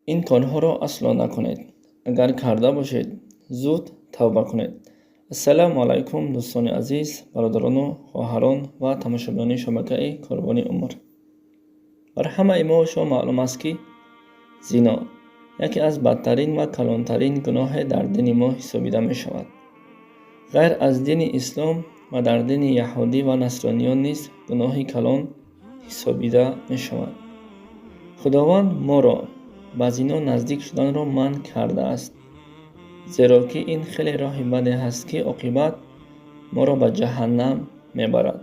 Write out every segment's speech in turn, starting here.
این کارها را اصلا نکنید. اگر کرده باشید زود توبه کنید. السلام علیکم دوستان عزیز، برادران و خواهران و تماشاگران شبکه کاروان عمر. بر همه ما شما معلوم است که زنا یکی از بدترین و کلانترین گناه در دین ما حسابیده می شود. غیر از دین اسلام و در دین یهودی و نصرانیان نیز گناه کلان حسابیده می شود. خداوند ما را به زنا نزدیک شدن را منع کرده است، زیرا که این خیلی راه بدی است که عاقبت ما را به جهنم میبرد.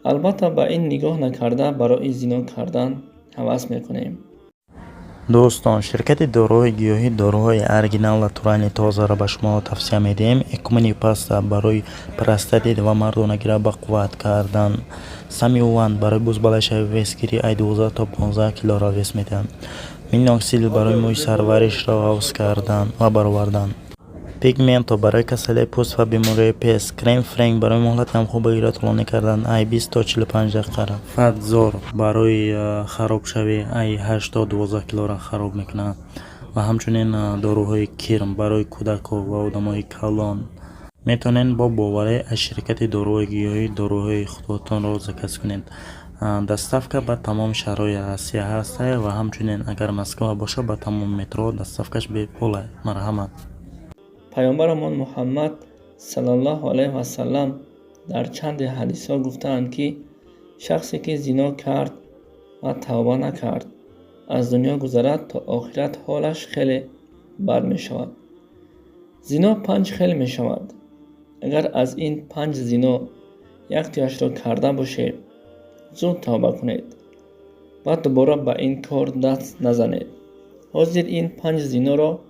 البته به این نگاه نکرده برای زنا کردن هوس میکنیم. دوستان، شرکت داروهای گیاهی داروهای اورگینال و تورین تازه را به شما توصیه میدهیم. اکمنی پاستا برای پرستادید و مردانگی را به قوت کردن، سامیوان برای بزبالش ویسکری ای 12 تا 15 کیلو را ویس میدن، مینوکسیل برای موی سرورش را حفظ کردن و برآوردن، پیگمنتو برای کسل پوست و بیماری پیس، کریم فرنگ برای مهلت نمخوبگی را طولانی کردن ای 20 تا 45 دقیقه را، فاتزور برای خراب شوی ای 8 تا 12 کیلو را خراب میکنه و همچنین داروهای کرم برای کودک و آدمای کلان. میتونین با باوری از شرکت داروهای گیاهی داروهای خودتان را زکس کنید. دستافکه به تمام شهرهای آسیا هست و همچنین اگر مسکو باشه به تمام مترو دستافکش به پول. مرحمت. پیامبرمان محمد صلی الله علیه و سلم در چند حدیث ها گفتند که شخصی که زنا کرد و توبه نکرد از دنیا گذرد تا آخرت حالش خیلی بد می شود. زنا 5 خیلی می شود. اگر از این 5 زنا یک تایش را کرده باشید زود توبه کنید و دوباره به این کار دست نزنید. حاضر این 5 زنا را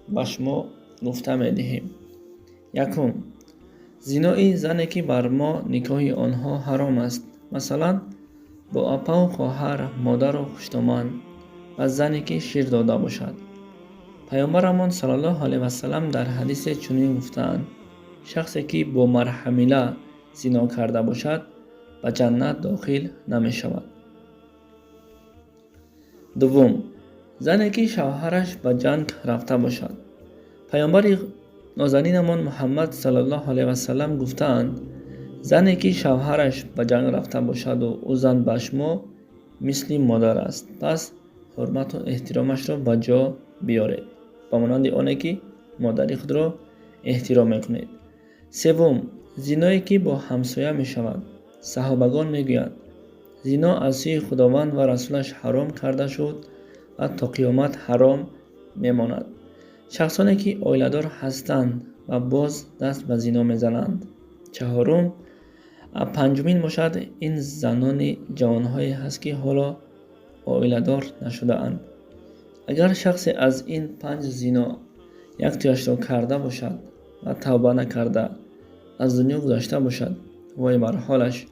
به شما گفته می دهیم. یکم، زنای زنی که بر ما نکاح آنها حرام است، مثلا با اپا و خواهر، مادر و خشتمان و زنی که شیر داده باشد. پیامبرمان صلی الله علیه و سلم در حدیث چنین گفتند: شخصی که با مرحمیله زنا کرده باشد به جنت داخل نمی شود. دوم، زنی که شوهرش به جنگ رفته باشد. پیامبر نازنینمان محمد صلی الله علیه و سلم گفتند: زنی که شوهرش به جنگ رفته باشد و او زن به شما مثل مادر است، پس حرمت و احترامش را به جا بیارید، به مانند آنی که مادر خود را احترام میکنید. سوم، زنایی که با همسایه می شود. صحابگان میگویند زنا از سوی خداوند و رسولش حرام کرده شد و تا قیامت حرام میماند. شخصانی که اولیدار هستند و باز دست به زنا میزنند. چهارم، پنجمین باشد این زنان جوانهایی هست که حالا اولیدار نشده اند. اگر شخصی از این 5 زنا یک تایش را کرده باشد و توبه نکرده از دنیا گذشته باشد، وای بر حالش.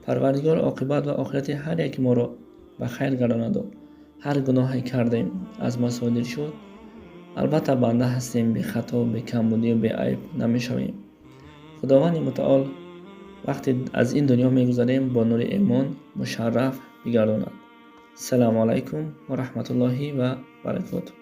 پروردگار عاقبت و آخرت هر یک ما را به خیر گرداند و هر گناهی کردیم از ما صادر شد. البته بنده هستیم، به خطا و به کمبودی و به عیب نمی شویم. خداوند متعال وقتی از این دنیا می گذریم با نور ایمان مشرف بگرداند. السلام علیکم و رحمت الله و برکاته.